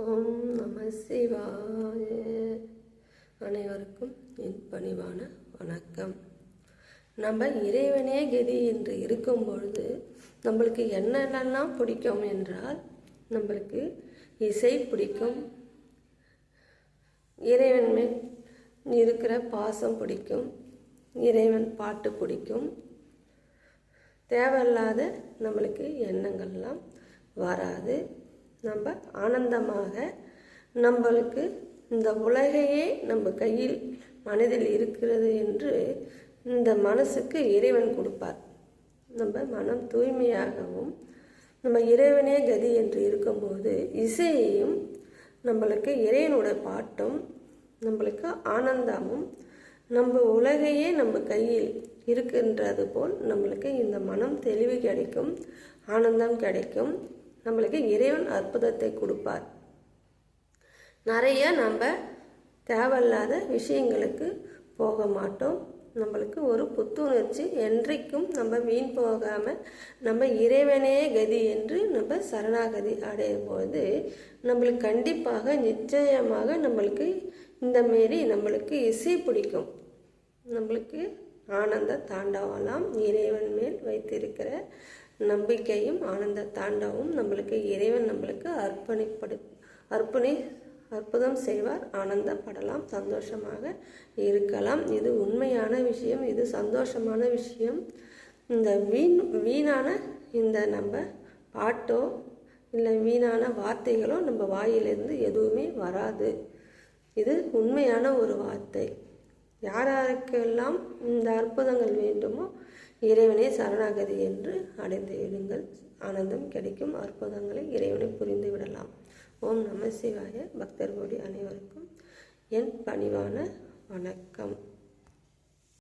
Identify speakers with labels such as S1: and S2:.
S1: ஓம் நம சிவாய. அனைவருக்கும் என் பணிவான வணக்கம். நம்ம இறைவனே கதி என்று இருக்கும் பொழுது நம்மளுக்கு என்னென்னலாம் பிடிக்கும் என்றால், நம்மளுக்கு இசை பிடிக்கும், இறைவன் மேல் இருக்கிற பாசம் பிடிக்கும், இறைவன் பாட்டு பிடிக்கும். தேவையில்லாத நம்மளுக்கு எண்ணங்கள்லாம் வராது. நம்ம ஆனந்தமாக நம்மளுக்கு இந்த உலகையே நம்ம கையில் மனதில் இருக்கிறது என்று இந்த மனசுக்கு இறைவன் கொடுப்பார். நம்ம மனம் தூய்மையாகவும் நம்ம இறைவனே கதி என்று இருக்கும்போது இசையையும் நம்மளுக்கு இறைவனோட பாட்டும் நம்மளுக்கு ஆனந்தமும் நம்ம உலகையே நம்ம கையில் இருக்கின்றது போல் நம்மளுக்கு இந்த மனம் தெளிவு கிடைக்கும், ஆனந்தம் கிடைக்கும். நம்மளுக்கு இறைவன் அற்புதத்தை கொடுப்பார். நிறைய நம்ம தேவையில்லாத விஷயங்களுக்கு போக மாட்டோம். நம்மளுக்கு ஒரு புத்துணர்ச்சி, என்றைக்கும் நம்ம வீண் போகாமல் நம்ம இறைவனே கதி என்று நம்ம சரணாகதி அடையும் போது நம்மளுக்கு கண்டிப்பாக நிச்சயமாக நம்மளுக்கு இந்த மாரி நம்மளுக்கு இசை பிடிக்கும். நம்மளுக்கு ஆனந்த தாண்டவலாம் இறைவன் மேல் வைத்திருக்கிற நம்பிக்கையும் ஆனந்த தாண்டவும் நம்மளுக்கு இறைவன் நம்மளுக்கு அற்புதம் செய்வார். ஆனந்தப்படலாம், சந்தோஷமாக இருக்கலாம். இது உண்மையான விஷயம், இது சந்தோஷமான விஷயம். இந்த வீணான இந்த நம்ம பாட்டோ இல்லை வீணான வார்த்தைகளோ நம்ம வாயிலிருந்து எதுவுமே வராது. இது உண்மையான ஒரு வார்த்தை. யாருக்கெல்லாம் இந்த அற்புதங்கள் வேண்டுமோ இறைவனே சரணாகதி என்று அடைந்து விடுங்கள். ஆனந்தம் கிடைக்கும். அற்புதங்களை இறைவனை புரிந்து விடலாம். ஓம் நம சிவாய. பக்தர்களுடைய அனைவருக்கும் என் பணிவான வணக்கம்.